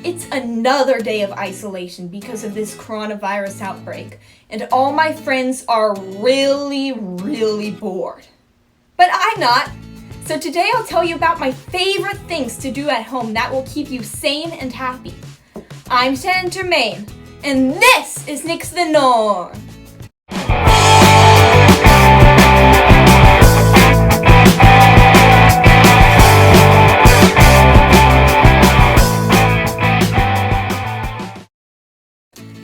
It's another day of isolation because of this coronavirus outbreak, and all my friends are really bored. But I'm not. So today I'll tell you about my favorite things to do at home that will keep you sane and happy. I'm Shannon Germain, and this is Nix the Norm.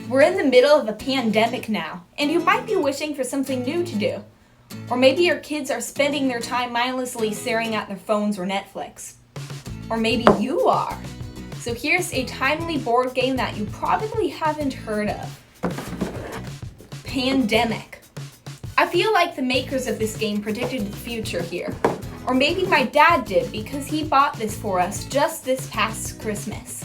We're in the middle of a pandemic now, and you might be wishing for something new to do. Or maybe your kids are spending their time mindlessly staring at their phones or Netflix. Or maybe you are. So here's a timely board game that you probably haven't heard of. Pandemic. I feel like the makers of this game predicted the future here. Or maybe my dad did because he bought this for us just this past Christmas.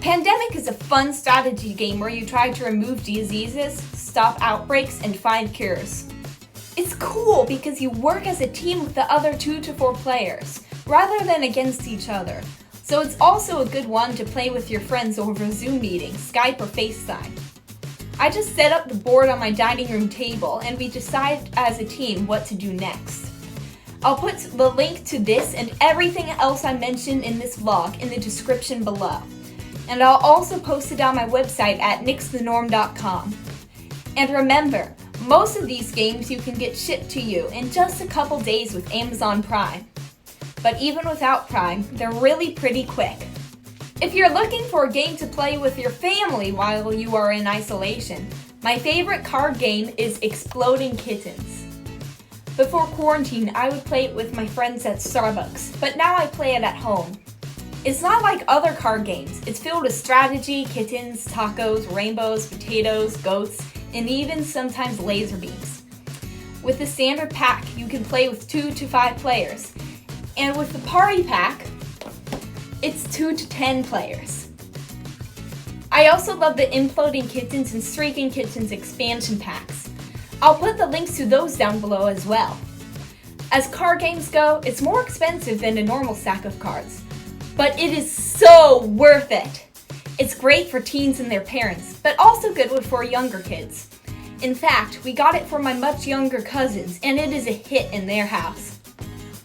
Pandemic is a fun strategy game where you try to remove diseases, stop outbreaks, and find cures. It's cool because you work as a team with the other 2 to 4 players, rather than against each other. So it's also a good one to play with your friends over Zoom meetings, Skype or FaceTime. I just set up the board on my dining room table and we decide as a team what to do next. I'll put the link to this and everything else I mentioned in this vlog in the description below. And I'll also post it on my website at nixthenorm.com. And remember, most of these games you can get shipped to you in just a couple days with Amazon Prime. But even without Prime, they're really pretty quick. If you're looking for a game to play with your family while you are in isolation, my favorite card game is Exploding Kittens. Before quarantine, I would play it with my friends at Starbucks, but now I play it at home. It's not like other card games. It's filled with strategy, kittens, tacos, rainbows, potatoes, goats, and even sometimes laser beams. With the standard pack, you can play with 2 to 5 players. And with the party pack, it's 2 to 10 players. I also love the Imploding Kittens and Streaking Kittens expansion packs. I'll put the links to those down below as well. As card games go, it's more expensive than a normal stack of cards. But it is so worth it. It's great for teens and their parents, but also good for younger kids. In fact, we got it for my much younger cousins, and it is a hit in their house.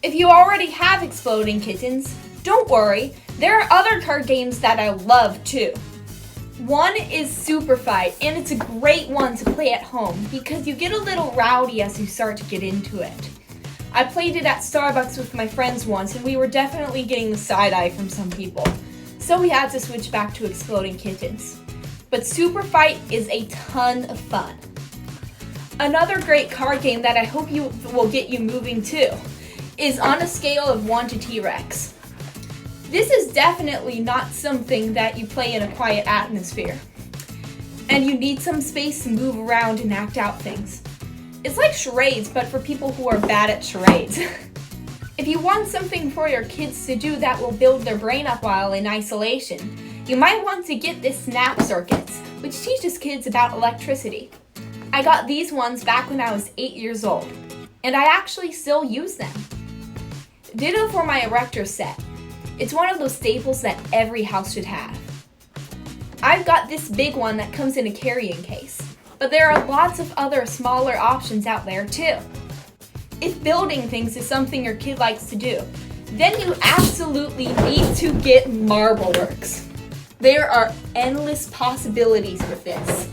If you already have Exploding Kittens, don't worry, there are other card games that I love too. One is Super Fight, and it's a great one to play at home because you get a little rowdy as you start to get into it. I played it at Starbucks with my friends once and we were definitely getting the side eye from some people. So we had to switch back to Exploding Kittens. But Super Fight is a ton of fun. Another great card game that I hope will get you moving too is On a Scale of 1 to T-Rex. This is definitely not something that you play in a quiet atmosphere. And you need some space to move around and act out things. It's like charades, but for people who are bad at charades. If you want something for your kids to do that will build their brain up while in isolation, you might want to get this Snap Circuits, which teaches kids about electricity. I got these ones back when I was 8 years old, and I actually still use them. Ditto for my Erector set. It's one of those staples that every house should have. I've got this big one that comes in a carrying case. But there are lots of other smaller options out there too. If building things is something your kid likes to do, then you absolutely need to get Marbleworks. There are endless possibilities with this.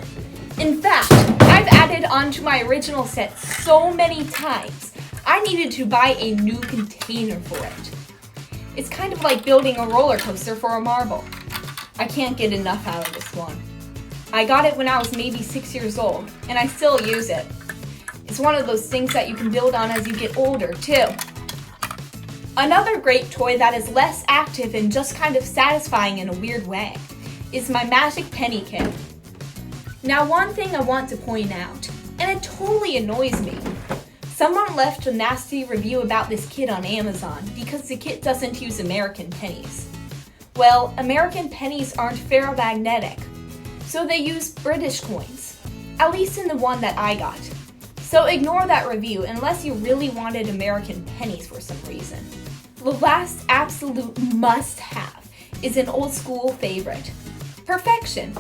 In fact, I've added onto my original set so many times, I needed to buy a new container for it. It's kind of like building a roller coaster for a marble. I can't get enough out of this one. I got it when I was maybe 6 years old, and I still use it. It's one of those things that you can build on as you get older, too. Another great toy that is less active and just kind of satisfying in a weird way is my Magic Penny Kit. Now, one thing I want to point out, and it totally annoys me. Someone left a nasty review about this kit on Amazon because the kit doesn't use American pennies. Well, American pennies aren't ferromagnetic. So they use British coins, at least in the one that I got. So ignore that review unless you really wanted American pennies for some reason. The last absolute must-have is an old school favorite. Perfection.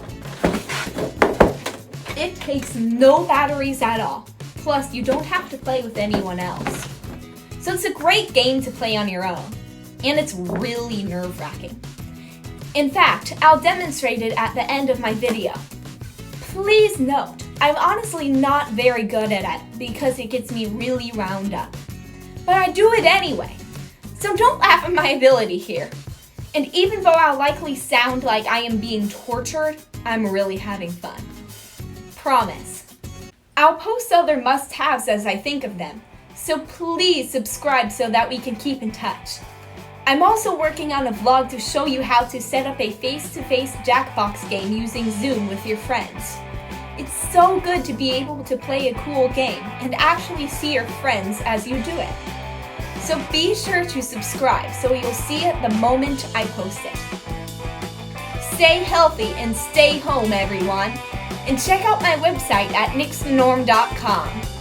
It takes no batteries at all. Plus, you don't have to play with anyone else. So it's a great game to play on your own. And it's really nerve-wracking. In fact, I'll demonstrate it at the end of my video. Please note, I'm honestly not very good at it because it gets me really wound up. But I do it anyway. So don't laugh at my ability here. And even though I'll likely sound like I am being tortured, I'm really having fun. Promise. I'll post other must-haves as I think of them, so please subscribe so that we can keep in touch. I'm also working on a vlog to show you how to set up a face-to-face Jackbox game using Zoom with your friends. It's so good to be able to play a cool game and actually see your friends as you do it. So be sure to subscribe so you'll see it the moment I post it. Stay healthy and stay home, everyone. And check out my website at nixthenorm.com.